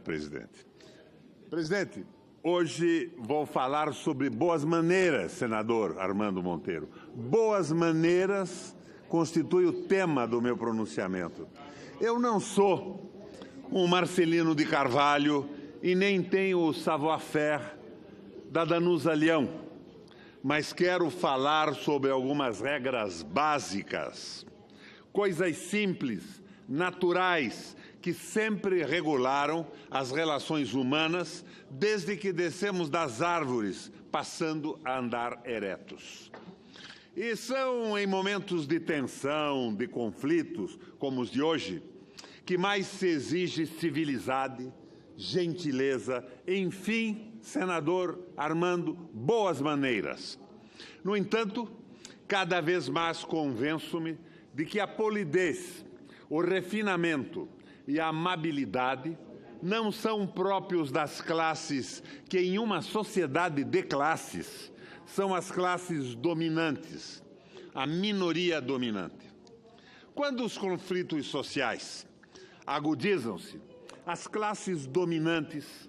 presidente. Presidente, hoje vou falar sobre boas maneiras, senador Armando Monteiro. Boas maneiras constitui o tema do meu pronunciamento. Eu não sou um Marcelino de Carvalho e nem tenho o savoir-faire da Danusa Leão, mas quero falar sobre algumas regras básicas, coisas simples, naturais, que sempre regularam as relações humanas desde que descemos das árvores, passando a andar eretos. E são em momentos de tensão, de conflitos, como os de hoje, que mais se exige civilidade, gentileza, enfim, senador Armando, boas maneiras. No entanto, cada vez mais convenço-me de que a polidez, o refinamento e a amabilidade não são próprios das classes que, em uma sociedade de classes, são as classes dominantes, a minoria dominante. Quando os conflitos sociais agudizam-se, as classes dominantes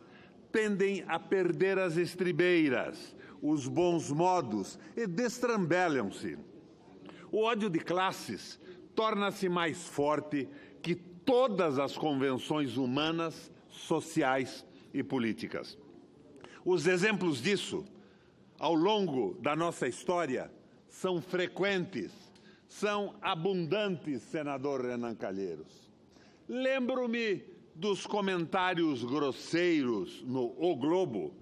tendem a perder as estribeiras, os bons modos e destrambelham-se. O ódio de classes torna-se mais forte que todas as convenções humanas, sociais e políticas. Os exemplos disso, ao longo da nossa história, são frequentes, são abundantes, senador Renan Calheiros. Lembro-me dos comentários grosseiros no O Globo,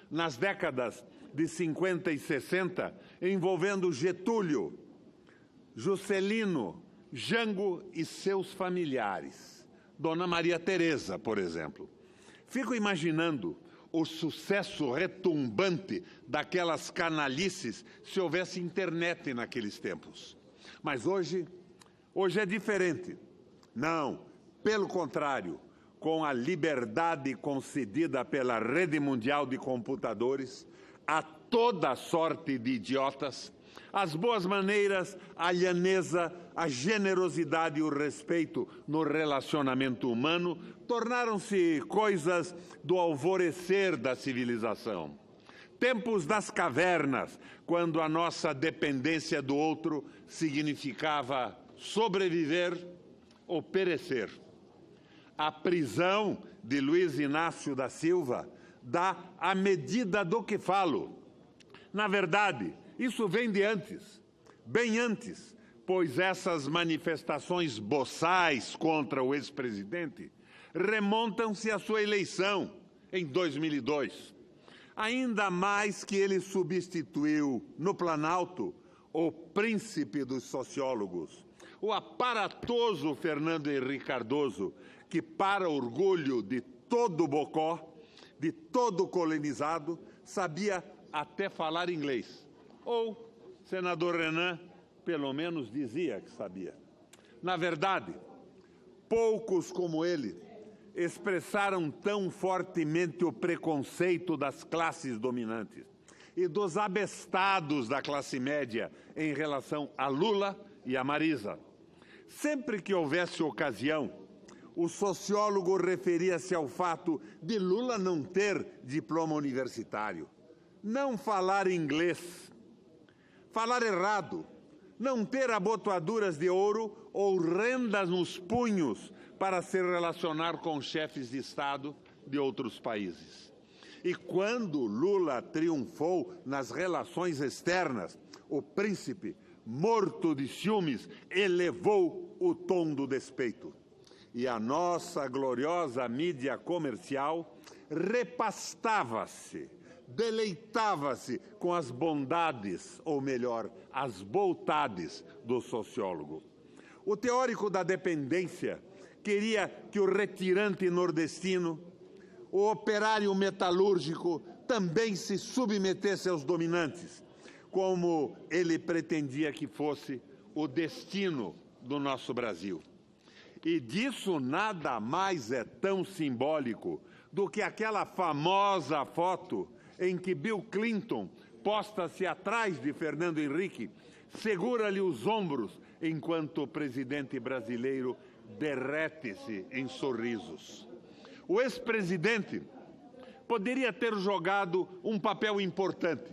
nas décadas de 50 e 60, envolvendo Getúlio, Juscelino, Jango e seus familiares. Dona Maria Teresa, por exemplo. Fico imaginando o sucesso retumbante daquelas canalices se houvesse internet naqueles tempos. Mas hoje é diferente. Não, pelo contrário, com a liberdade concedida pela rede mundial de computadores a toda sorte de idiotas, as boas maneiras, a lhaneza, a generosidade e o respeito no relacionamento humano tornaram-se coisas do alvorecer da civilização. Tempos das cavernas, quando a nossa dependência do outro significava sobreviver ou perecer. A prisão de Luiz Inácio da Silva dá a medida do que falo. Na verdade, isso vem de antes, bem antes, pois essas manifestações boçais contra o ex-presidente remontam-se à sua eleição em 2002. Ainda mais que ele substituiu no Planalto o príncipe dos sociólogos, o aparatoso Fernando Henrique Cardoso, que, para orgulho de todo bocó, de todo colonizado, sabia até falar inglês. Ou, senador Renan, pelo menos dizia que sabia. Na verdade, poucos como ele expressaram tão fortemente o preconceito das classes dominantes e dos abestados da classe média em relação a Lula e a Marisa. Sempre que houvesse ocasião, o sociólogo referia-se ao fato de Lula não ter diploma universitário, não falar inglês, falar errado, não ter abotoaduras de ouro ou rendas nos punhos para se relacionar com chefes de Estado de outros países. E quando Lula triunfou nas relações externas, o príncipe, morto de ciúmes, elevou o tom do despeito. E a nossa gloriosa mídia comercial repastava-se, deleitava-se com as bondades, ou melhor, as boutades do sociólogo. O teórico da dependência queria que o retirante nordestino, o operário metalúrgico, também se submetesse aos dominantes, como ele pretendia que fosse o destino do nosso Brasil. E disso nada mais é tão simbólico do que aquela famosa foto em que Bill Clinton posta-se atrás de Fernando Henrique, segura-lhe os ombros, enquanto o presidente brasileiro derrete-se em sorrisos. O ex-presidente poderia ter jogado um papel importante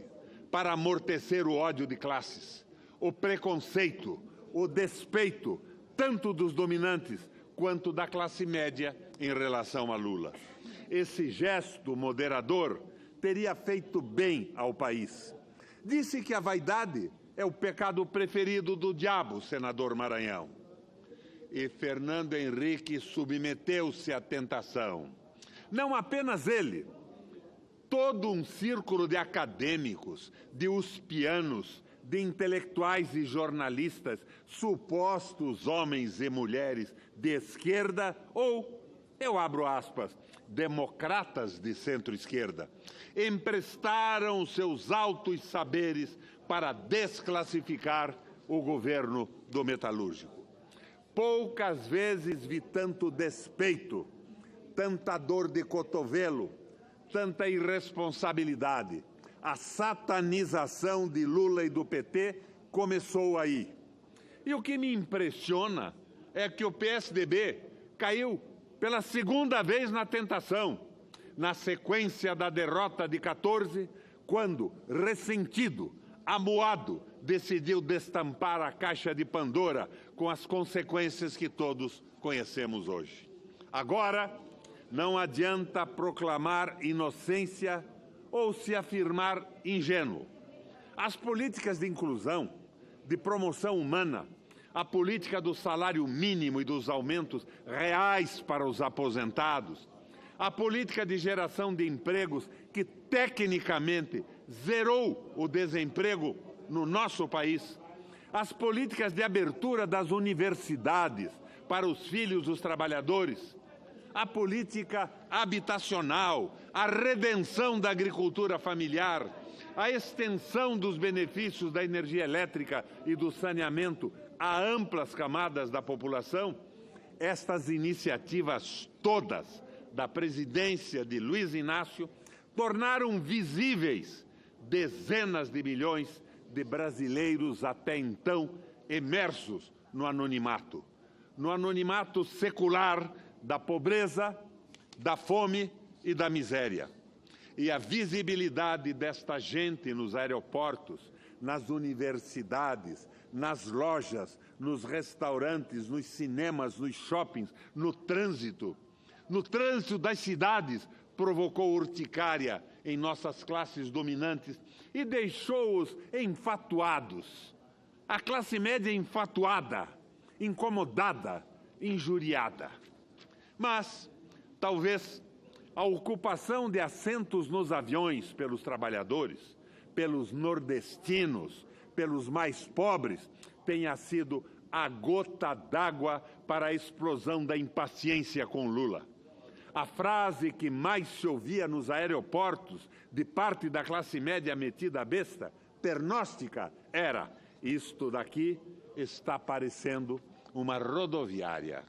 para amortecer o ódio de classes, o preconceito, o despeito, tanto dos dominantes quanto da classe média em relação a Lula. Esse gesto moderador teria feito bem ao país. Disse que a vaidade é o pecado preferido do diabo, senador Maranhão. E Fernando Henrique submeteu-se à tentação. Não apenas ele, todo um círculo de acadêmicos, de uspianos, de intelectuais e jornalistas, supostos homens e mulheres de esquerda ou, eu abro aspas, democratas de centro-esquerda, emprestaram seus altos saberes para desclassificar o governo do metalúrgico. Poucas vezes vi tanto despeito, tanta dor de cotovelo, tanta irresponsabilidade. A satanização de Lula e do PT começou aí. E o que me impressiona é que o PSDB caiu pela segunda vez na tentação, na sequência da derrota de 14, quando, ressentido, amuado, decidiu destampar a caixa de Pandora com as consequências que todos conhecemos hoje. Agora, não adianta proclamar inocência ou se afirmar ingênuo. As políticas de inclusão, de promoção humana, a política do salário mínimo e dos aumentos reais para os aposentados, a política de geração de empregos que tecnicamente zerou o desemprego no nosso país, as políticas de abertura das universidades para os filhos dos trabalhadores, a política habitacional, a redenção da agricultura familiar, a extensão dos benefícios da energia elétrica e do saneamento a amplas camadas da população, estas iniciativas todas da presidência de Luiz Inácio tornaram visíveis dezenas de milhões de brasileiros até então imersos no anonimato secular da pobreza, da fome e da miséria. E a visibilidade desta gente nos aeroportos, nas universidades, nas lojas, nos restaurantes, nos cinemas, nos shoppings, no trânsito das cidades, provocou urticária em nossas classes dominantes e deixou-os enfatuados. A classe média enfatuada, incomodada, injuriada. Mas, talvez, a ocupação de assentos nos aviões pelos trabalhadores, pelos nordestinos, pelos mais pobres, tenha sido a gota d'água para a explosão da impaciência com Lula. A frase que mais se ouvia nos aeroportos de parte da classe média metida à besta, pernóstica, era: isto daqui está parecendo uma rodoviária.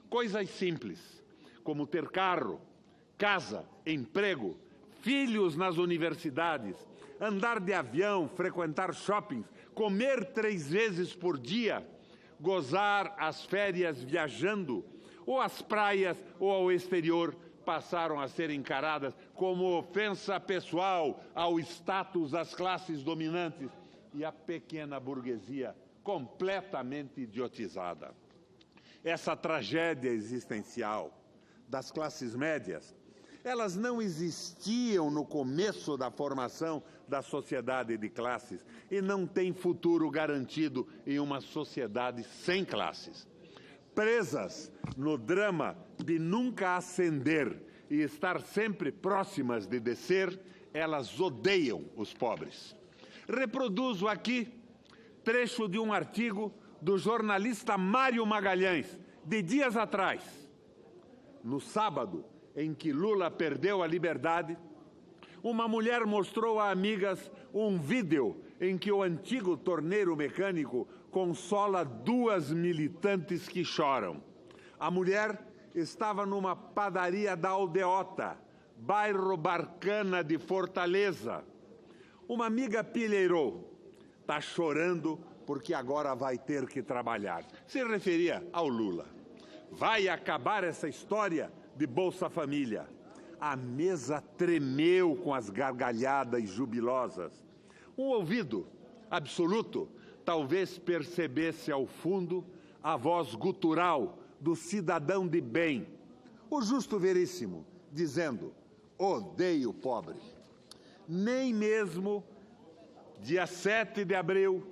Coisas simples, como ter carro, casa, emprego, filhos nas universidades, andar de avião, frequentar shoppings, comer 3 vezes por dia, gozar as férias viajando, ou as praias ou ao exterior, passaram a ser encaradas como ofensa pessoal ao status das classes dominantes e à pequena burguesia completamente idiotizada. Essa tragédia existencial das classes médias, elas não existiam no começo da formação da sociedade de classes e não têm futuro garantido em uma sociedade sem classes. Presas no drama de nunca ascender e estar sempre próximas de descer, elas odeiam os pobres. Reproduzo aqui trecho de um artigo do jornalista Mário Magalhães, de dias atrás. No sábado em que Lula perdeu a liberdade, uma mulher mostrou a amigas um vídeo em que o antigo torneiro mecânico consola 2 militantes que choram. A mulher estava numa padaria da Aldeota, bairro Barcana de Fortaleza. Uma amiga pilheirou: está chorando porque agora vai ter que trabalhar. Se referia ao Lula. Vai acabar essa história de Bolsa Família. A mesa tremeu com as gargalhadas jubilosas. Um ouvido absoluto talvez percebesse ao fundo a voz gutural do cidadão de bem, o justo veríssimo, dizendo: odeio o pobre. Nem mesmo dia 7 de abril,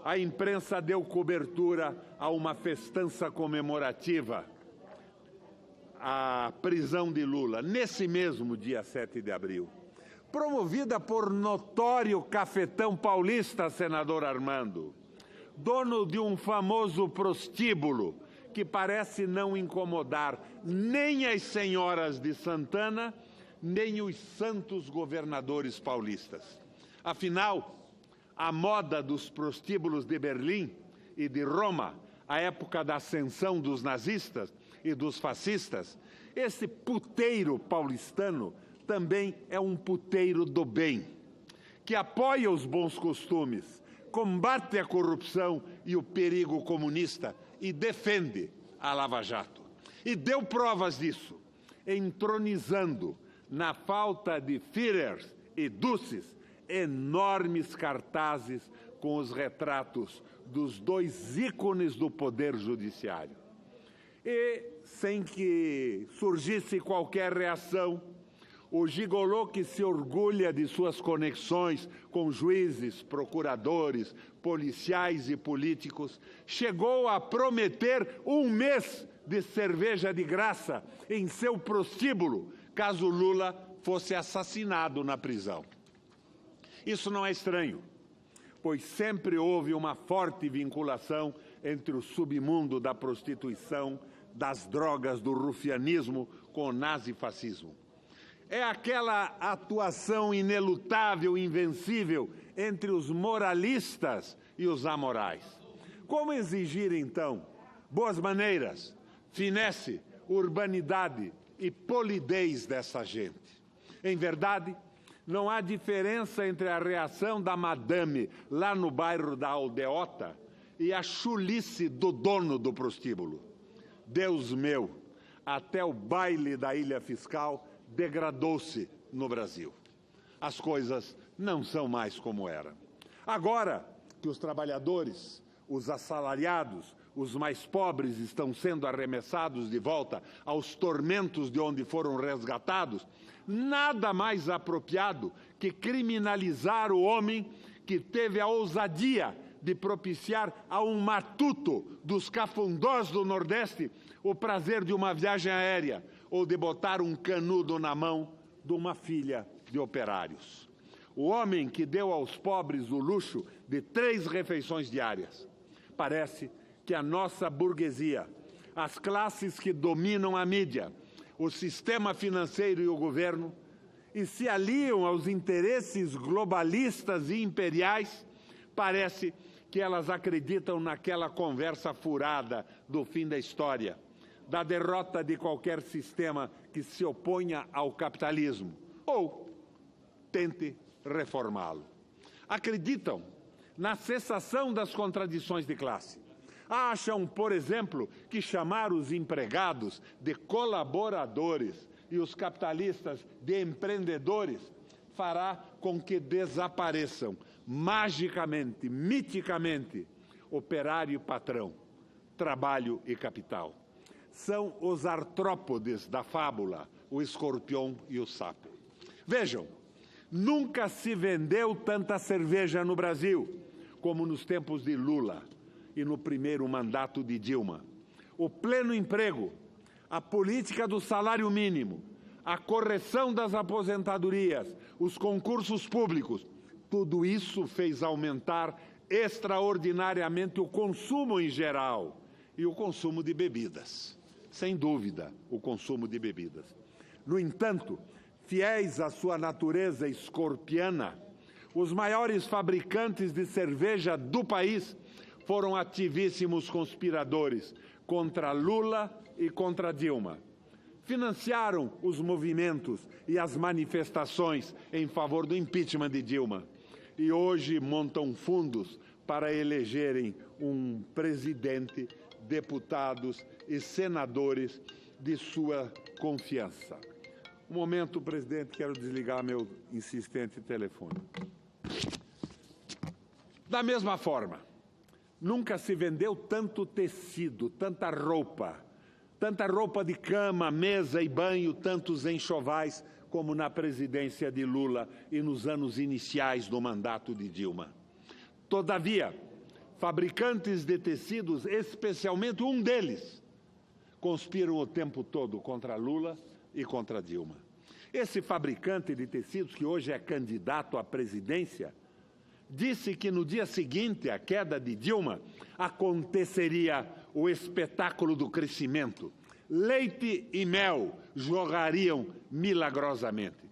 a imprensa deu cobertura a uma festança comemorativa à prisão de Lula, nesse mesmo dia 7 de abril. Promovida por notório cafetão paulista, senador Armando, dono de um famoso prostíbulo que parece não incomodar nem as senhoras de Santana, nem os santos governadores paulistas. Afinal, a moda dos prostíbulos de Berlim e de Roma, a época da ascensão dos nazistas e dos fascistas, esse puteiro paulistano também é um puteiro do bem, que apoia os bons costumes, combate a corrupção e o perigo comunista e defende a Lava Jato. E deu provas disso, entronizando, na falta de Führers e Dusses, enormes cartazes com os retratos dos dois ícones do Poder Judiciário. E, sem que surgisse qualquer reação, o gigolô que se orgulha de suas conexões com juízes, procuradores, policiais e políticos, chegou a prometer 1 mês de cerveja de graça em seu prostíbulo, caso Lula fosse assassinado na prisão. Isso não é estranho, pois sempre houve uma forte vinculação entre o submundo da prostituição, das drogas, do rufianismo com o nazifascismo. É aquela atuação inelutável, invencível entre os moralistas e os amorais. Como exigir, então, boas maneiras, finesse, urbanidade e polidez dessa gente? Em verdade, não há diferença entre a reação da madame lá no bairro da Aldeota e a chulice do dono do prostíbulo. Deus meu, até o baile da Ilha Fiscal degradou-se no Brasil. As coisas não são mais como eram. Agora que os trabalhadores, os assalariados, os mais pobres estão sendo arremessados de volta aos tormentos de onde foram resgatados, nada mais apropriado que criminalizar o homem que teve a ousadia de propiciar a um matuto dos cafundós do Nordeste o prazer de uma viagem aérea ou de botar um canudo na mão de uma filha de operários. O homem que deu aos pobres o luxo de 3 refeições diárias. Parece que a nossa burguesia, as classes que dominam a mídia, o sistema financeiro e o governo, e se aliam aos interesses globalistas e imperiais, parece que elas acreditam naquela conversa furada do fim da história, da derrota de qualquer sistema que se oponha ao capitalismo ou tente reformá-lo. Acreditam na cessação das contradições de classe. Acham, por exemplo, que chamar os empregados de colaboradores e os capitalistas de empreendedores fará com que desapareçam magicamente, miticamente, operário e patrão, trabalho e capital. São os artrópodes da fábula, o escorpião e o sapo. Vejam, nunca se vendeu tanta cerveja no Brasil como nos tempos de Lula e no primeiro mandato de Dilma. O pleno emprego, a política do salário mínimo, a correção das aposentadorias, os concursos públicos, tudo isso fez aumentar extraordinariamente o consumo em geral e o consumo de bebidas. Sem dúvida, o consumo de bebidas. No entanto, fiéis à sua natureza escorpiana, os maiores fabricantes de cerveja do país foram ativíssimos conspiradores contra Lula e contra Dilma. Financiaram os movimentos e as manifestações em favor do impeachment de Dilma. E hoje montam fundos para elegerem um presidente, deputados e senadores de sua confiança. Um momento, presidente, quero desligar meu insistente telefone. Da mesma forma, nunca se vendeu tanto tecido, tanta roupa de cama, mesa e banho, tantos enxovais como na presidência de Lula e nos anos iniciais do mandato de Dilma. Todavia, fabricantes de tecidos, especialmente um deles, conspiram o tempo todo contra Lula e contra Dilma. Esse fabricante de tecidos, que hoje é candidato à presidência, disse que no dia seguinte à queda de Dilma aconteceria o espetáculo do crescimento. Leite e mel jorrariam milagrosamente.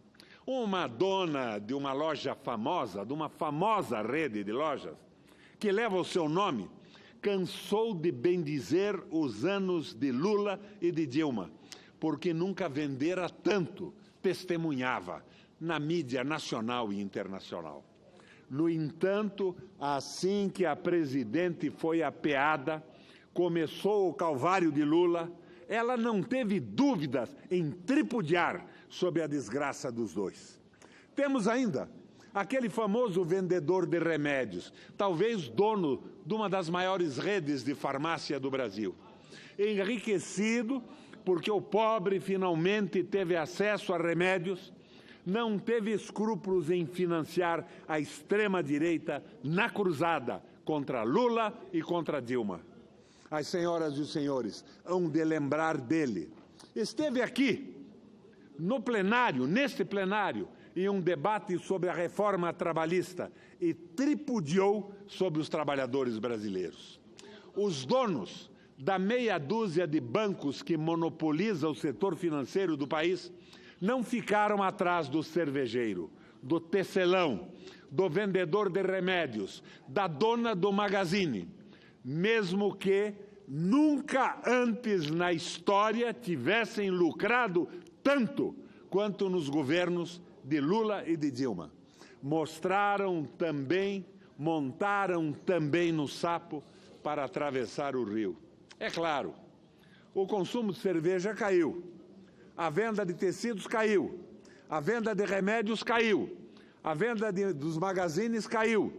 Uma dona de uma loja famosa, de uma famosa rede de lojas, que leva o seu nome, cansou de bendizer os anos de Lula e de Dilma, porque nunca vendera tanto, testemunhava na mídia nacional e internacional. No entanto, assim que a presidente foi apeada, começou o calvário de Lula, ela não teve dúvidas em tripudiar sobre a desgraça dos dois. Temos ainda aquele famoso vendedor de remédios, talvez dono de uma das maiores redes de farmácia do Brasil, enriquecido porque o pobre finalmente teve acesso a remédios, não teve escrúpulos em financiar a extrema-direita na cruzada contra Lula e contra Dilma. As senhoras e os senhores hão de lembrar dele. Esteve aqui, no plenário, neste plenário, em um debate sobre a reforma trabalhista e tripudiou sobre os trabalhadores brasileiros. Os donos da meia dúzia de bancos que monopoliza o setor financeiro do país não ficaram atrás do cervejeiro, do tecelão, do vendedor de remédios, da dona do magazine, mesmo que nunca antes na história tivessem lucrado tanto quanto nos governos de Lula e de Dilma. Montaram também no sapo para atravessar o rio. É claro, o consumo de cerveja caiu, a venda de tecidos caiu, a venda de remédios caiu, a venda dos magazines caiu,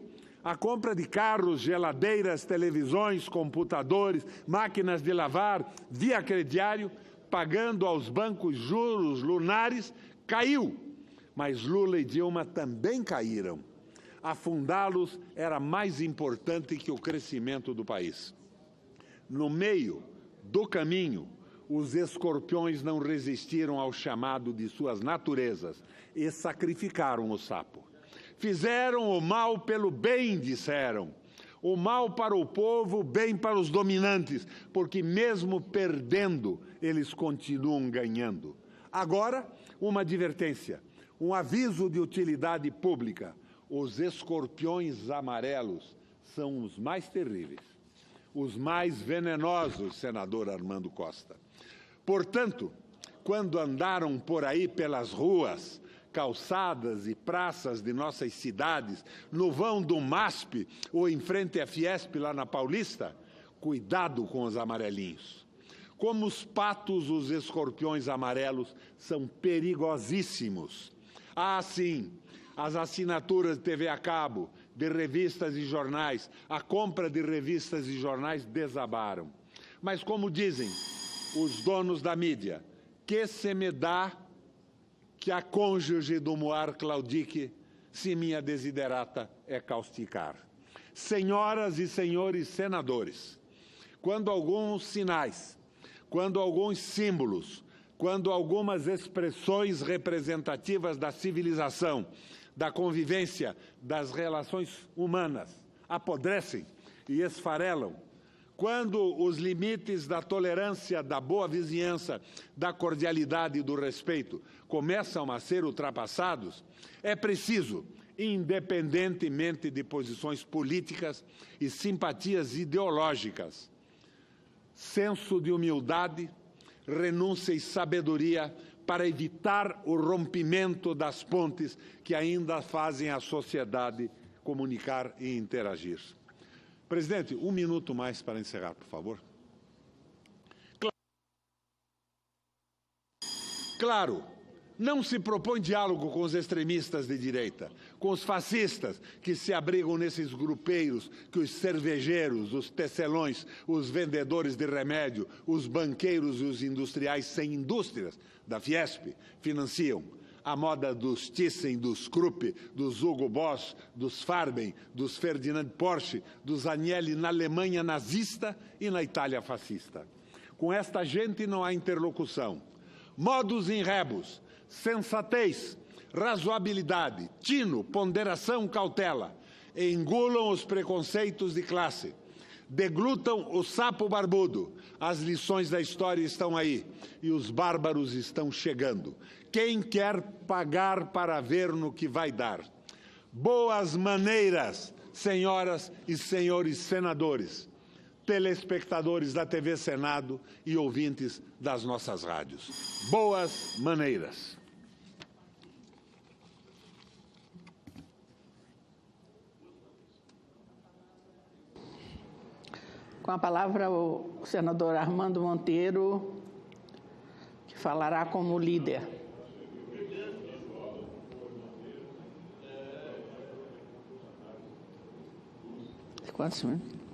a compra de carros, geladeiras, televisões, computadores, máquinas de lavar, via crediário, pagando aos bancos juros lunares, caiu. Mas Lula e Dilma também caíram. Afundá-los era mais importante que o crescimento do país. No meio do caminho, os escorpiões não resistiram ao chamado de suas naturezas e sacrificaram o sapo. Fizeram o mal pelo bem, disseram. O mal para o povo, o bem para os dominantes, porque mesmo perdendo, eles continuam ganhando. Agora, uma advertência, um aviso de utilidade pública. Os escorpiões amarelos são os mais terríveis, os mais venenosos, senador Armando Costa. Portanto, quando andaram por aí pelas ruas, calçadas e praças de nossas cidades, no vão do MASP ou em frente à Fiesp lá na Paulista, cuidado com os amarelinhos. Como os patos, os escorpiões amarelos são perigosíssimos. Ah, sim, as assinaturas de TV a cabo, de revistas e jornais, a compra de revistas e jornais desabaram. Mas como dizem os donos da mídia, que se me dá que a cônjuge do Moar claudique, se minha desiderata é causticar. Senhoras e senhores senadores, quando alguns sinais, quando alguns símbolos, quando algumas expressões representativas da civilização, da convivência, das relações humanas apodrecem e esfarelam, quando os limites da tolerância, da boa vizinhança, da cordialidade e do respeito começam a ser ultrapassados, é preciso, independentemente de posições políticas e simpatias ideológicas, senso de humildade, renúncia e sabedoria para evitar o rompimento das pontes que ainda fazem a sociedade comunicar e interagir. Presidente, um minuto mais para encerrar, por favor. claro, não se propõe diálogo com os extremistas de direita, com os fascistas que se abrigam nesses grupeiros que os cervejeiros, os tecelões, os vendedores de remédio, os banqueiros e os industriais sem indústrias da Fiesp financiam. A moda dos Thyssen, dos Krupp, dos Hugo Boss, dos Farben, dos Ferdinand Porsche, dos Agnelli na Alemanha nazista e na Itália fascista. Com esta gente não há interlocução. Modus in rebus, sensatez, razoabilidade, tino, ponderação, cautela. Engulam os preconceitos de classe. Deglutam o sapo barbudo. As lições da história estão aí e os bárbaros estão chegando. Quem quer pagar para ver no que vai dar? Boas maneiras, senhoras e senhores senadores, telespectadores da TV Senado e ouvintes das nossas rádios. Boas maneiras. Com a palavra o senador Armando Monteiro, que falará como líder. Quantos minutos?